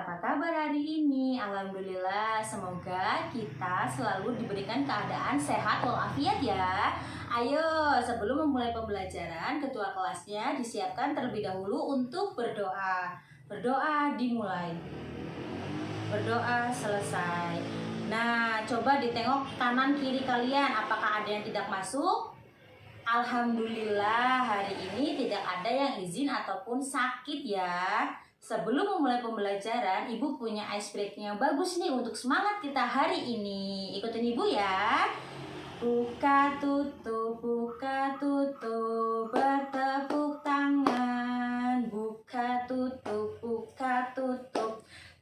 apa kabar hari ini? Alhamdulillah, semoga kita selalu diberikan keadaan sehat walafiat ya. Ayo, sebelum memulai pembelajaran, ketua kelasnya disiapkan terlebih dahulu untuk berdoa. Berdoa dimulai. Berdoa selesai. Nah, coba ditengok kanan kiri kalian, apakah ada yang tidak masuk? Alhamdulillah, hari ini tidak ada yang izin ataupun sakit ya. Sebelum memulai pembelajaran, Ibu punya ice break yang bagus nih untuk semangat kita hari ini. Ikutin Ibu ya. Buka tutup, bertepuk tangan. Buka tutup,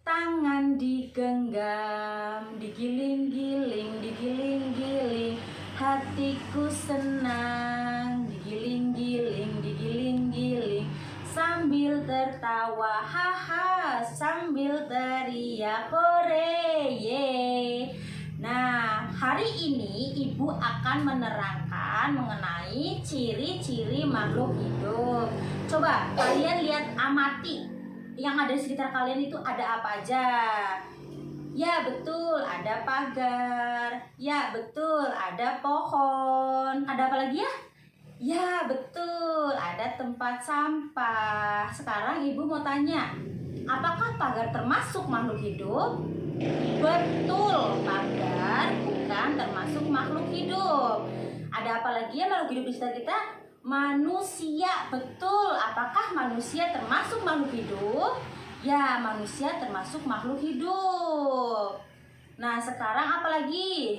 tangan digenggam, digiling-giling, digiling-giling. Hatiku senang, digiling-giling, digiling-giling. Sambil tertawa, haha, sambil teriak, hore, ye. Nah, hari ini Ibu akan menerangkan mengenai ciri-ciri makhluk hidup. Coba kalian lihat, amati yang ada di sekitar kalian itu ada apa aja. Ya betul, ada pagar. Ya betul, ada pohon. Ada apa lagi ya? Ya betul, ada tempat sampah. Sekarang Ibu mau tanya, apakah pagar termasuk makhluk hidup? Betul, pagar bukan termasuk makhluk hidup. Ada apa lagi ya makhluk hidup di sekitar kita? Manusia, betul. Apakah manusia termasuk makhluk hidup? Ya, manusia termasuk makhluk hidup. Nah, sekarang apa lagi?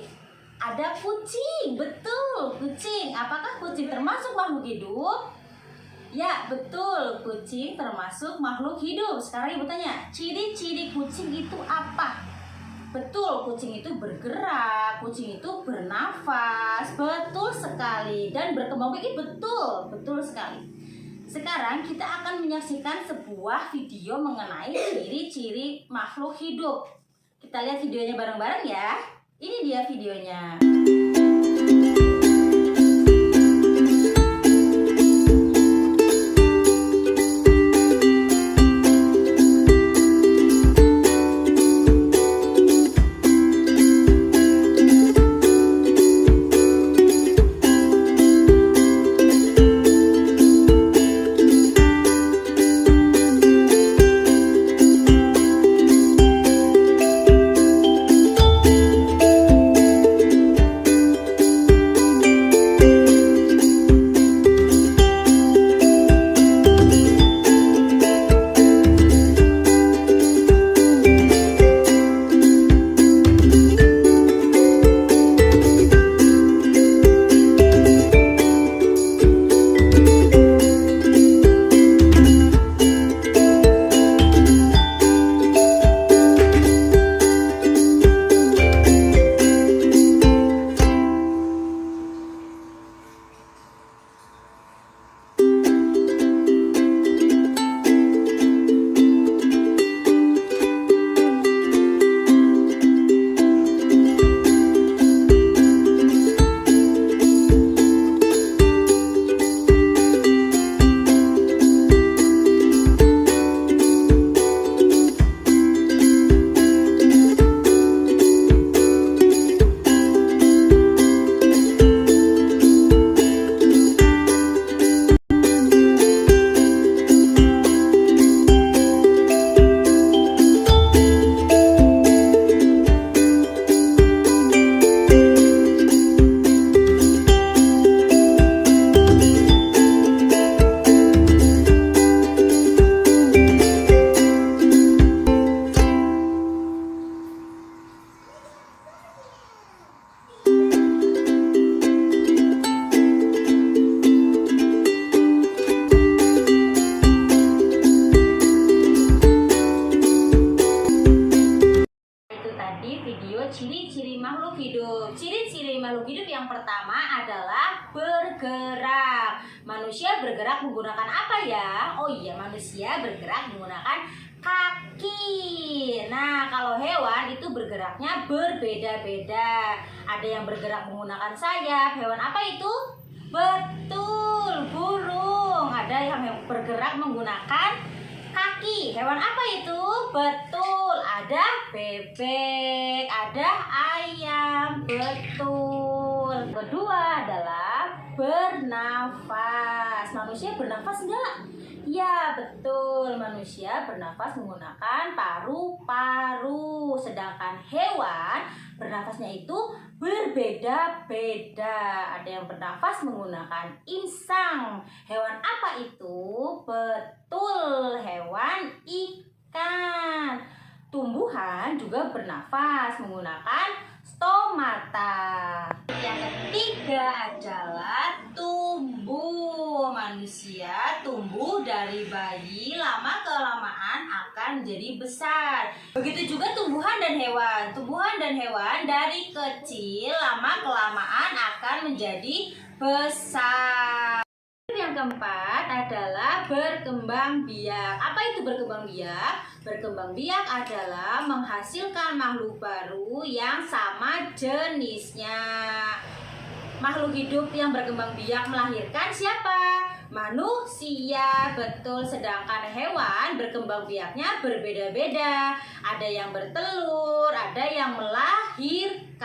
Ada kucing, betul, kucing. Apakah kucing termasuk makhluk hidup? Ya, betul, kucing termasuk makhluk hidup. Sekarang Ibu tanya, ciri-ciri kucing itu apa? Betul, kucing itu bergerak, kucing itu bernafas, betul sekali. Dan berkembang biak, betul, betul sekali. Sekarang kita akan menyaksikan sebuah video mengenai ciri-ciri makhluk hidup. Kita lihat videonya bareng-bareng ya. Ini dia videonya. Ciri-ciri makhluk hidup. Ciri-ciri makhluk hidup yang pertama adalah bergerak. Manusia bergerak menggunakan apa ya? Oh iya, manusia bergerak menggunakan kaki. Nah, kalau hewan itu bergeraknya berbeda-beda. Ada yang bergerak menggunakan sayap. Hewan apa itu? Betul, burung. Ada yang bergerak menggunakan kaki. Hewan apa itu? Betul, ada bebek, ada ayam, betul. Kedua adalah bernafas. Manusia bernafas enggak? Ya, betul. Manusia bernafas menggunakan paru-paru. Sedangkan hewan bernafasnya itu berbeda-beda. Ada yang bernafas menggunakan insang. Hewan apa itu? Betul, hewan ikan. Tumbuhan juga bernafas menggunakan stomata. Yang ketiga adalah tumbuh. Manusia tumbuh dari bayi, lama-kelamaan akan menjadi besar. Begitu juga tumbuhan dan hewan. Tumbuhan dan hewan dari kecil, lama-kelamaan akan menjadi besar. Yang keempat adalah berkembang biak. Apa itu berkembang biak? Berkembang biak adalah menghasilkan makhluk baru yang sama jenisnya. Makhluk hidup yang berkembang biak melahirkan siapa? Manusia, betul. Sedangkan hewan berkembang biaknya berbeda-beda. Ada yang bertelur, ada yang melahirkan.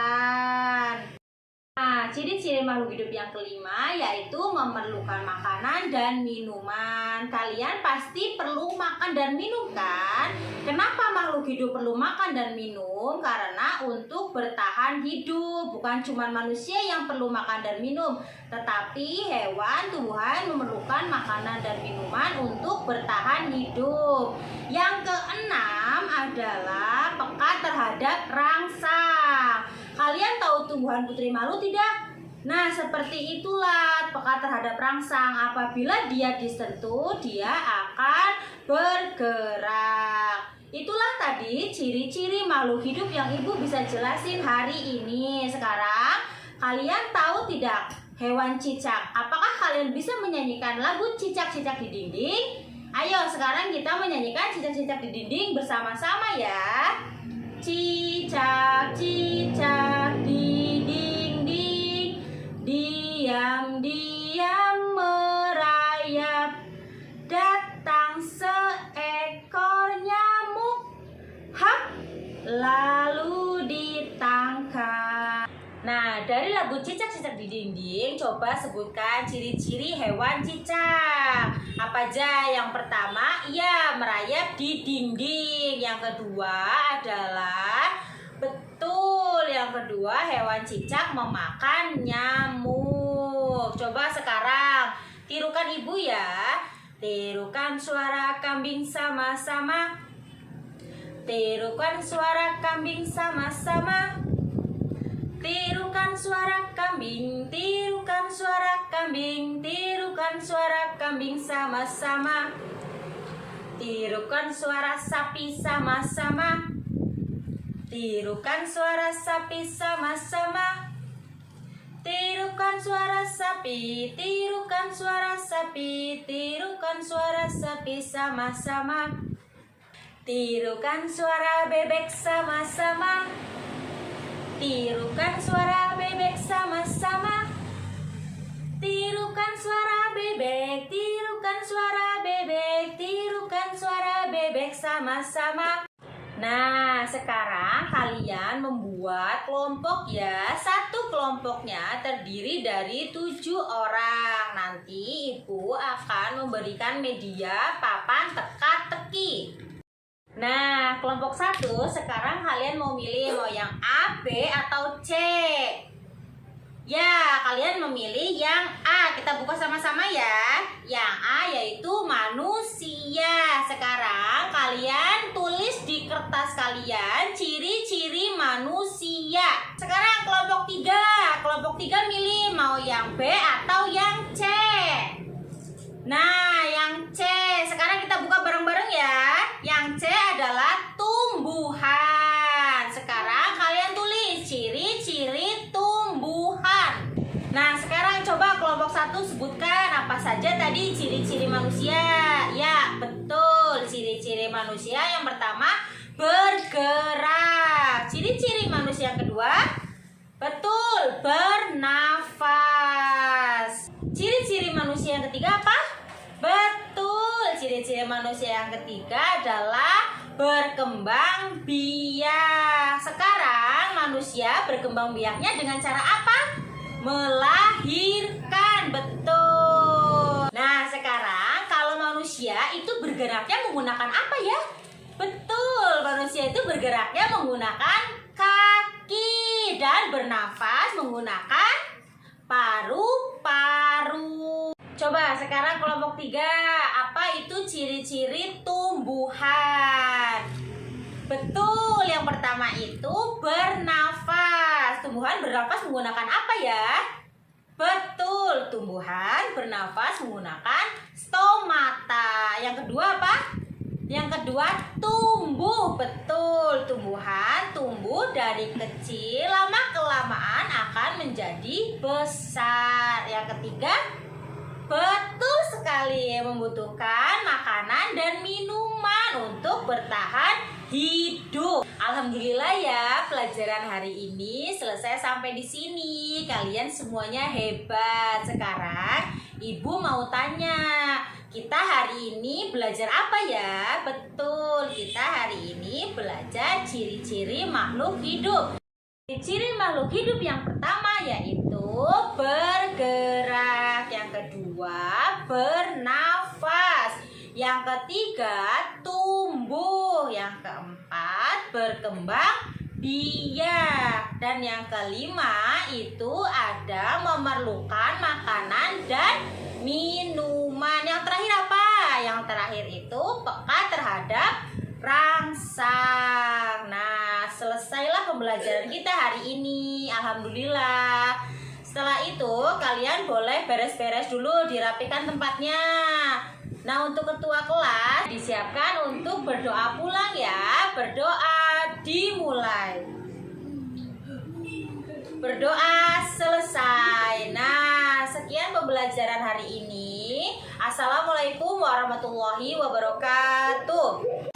Nah, ciri-ciri makhluk hidup yang kelima yaitu memerlukan makanan dan minuman. Kalian pasti perlu makan dan minum kan? Kenapa makhluk hidup perlu makan dan minum? Karena untuk bertahan hidup. Bukan cuma manusia yang perlu makan dan minum, tetapi hewan, tumbuhan memerlukan makanan dan minuman untuk bertahan hidup. Yang keenam adalah peka terhadap rangsang. Kalian tahu tumbuhan putri malu tidak? Nah, seperti itulah peka terhadap rangsang. Apabila dia disentuh, dia akan bergerak. Itulah tadi ciri-ciri makhluk hidup yang Ibu bisa jelasin hari ini. Sekarang, kalian tahu tidak hewan cicak? Apakah kalian bisa menyanyikan lagu cicak-cicak di dinding? Ayo, sekarang kita menyanyikan cicak-cicak di dinding bersama-sama ya. Cicak-cicak di dinding, diam-diam merayap, datang seekor nyamuk, hap, lalu ditangkap. Nah, dari lagu cicak-cicak di dinding, coba sebutkan ciri-ciri hewan cicak. Apa aja? Yang pertama, ya merayap di dinding. Yang kedua adalah, betul, yang kedua hewan cicak memakan nyamuk. Coba sekarang tirukan Ibu ya. Tirukan suara kambing sama-sama. Tirukan suara kambing sama-sama. Tirukan suara kambing, tirukan suara kambing, tirukan suara kambing sama-sama. Tirukan suara sapi sama-sama. Tirukan suara sapi sama-sama. Tirukan suara sapi, tirukan suara sapi, tirukan suara sapi sama-sama. Tirukan suara bebek sama-sama. Tirukan suara bebek sama-sama. Tirukan suara bebek, tirukan suara bebek, tirukan suara bebek sama-sama. Nah, sekarang kalian membuat kelompok ya. Satu kelompoknya terdiri dari 7 orang. Nanti Ibu akan memberikan media papan teka-teki. Nah, kelompok 1 sekarang kalian mau milih mau yang A, B, atau C? Ya, kalian memilih yang A. Kita buka sama-sama ya. Yang A yaitu manusia. Sekarang kalian tulis di kertas kalian ciri-ciri manusia. Sekarang kelompok 3. Kelompok 3 milih mau yang B atau yang C? Nah, yang C. Sekarang kita buka bareng-bareng ya. Yang C adalah tumbuhan. Sekarang kalian tulis ciri-ciri tumbuhan. Nah, sekarang coba kelompok 1 sebutkan apa saja tadi ciri-ciri manusia. Ya, betul. Ciri-ciri manusia yang pertama bergerak. Ciri-ciri manusia yang kedua, betul, bernafas. Ciri-ciri manusia yang ketiga apa? Betul, ciri-ciri manusia yang ketiga adalah berkembang biak. Sekarang manusia berkembang biaknya dengan cara apa? Melahirkan. Betul. Nah, sekarang kalau manusia itu bergeraknya menggunakan apa ya? Betul, manusia itu bergeraknya menggunakan kaki dan bernafas menggunakan paru-paru. Coba sekarang kelompok 3, apa itu ciri-ciri tumbuhan? Betul, yang pertama itu bernafas. Tumbuhan bernafas menggunakan apa ya? Betul, tumbuhan bernafas menggunakan stomata. Yang kedua apa? Yang kedua tumbuh. Betul, tumbuhan tumbuh dari kecil, lama-kelamaan akan menjadi besar. Yang ketiga, betul sekali, membutuhkan makanan dan minuman untuk bertahan hidup. Alhamdulillah ya, pelajaran hari ini selesai sampai di sini. Kalian semuanya hebat. Sekarang Ibu mau tanya, kita hari ini belajar apa ya? Betul, kita hari ini belajar ciri-ciri makhluk hidup. Ciri makhluk hidup yang pertama yaitu bergerak, yang kedua bernafas, yang ketiga tumbuh, yang keempat berkembang biak, dan yang kelima itu ada memerlukan makanan dan minuman. Yang terakhir apa? Yang terakhir itu peka terhadap rangsang. Nah, selesailah pembelajaran kita hari ini. Alhamdulillah. Setelah itu kalian boleh beres-beres dulu, dirapikan tempatnya. Nah, untuk ketua kelas disiapkan untuk berdoa pulang ya. Berdoa dimulai. Berdoa selesai. Nah, sekian pembelajaran hari ini. Assalamualaikum warahmatullahi wabarakatuh.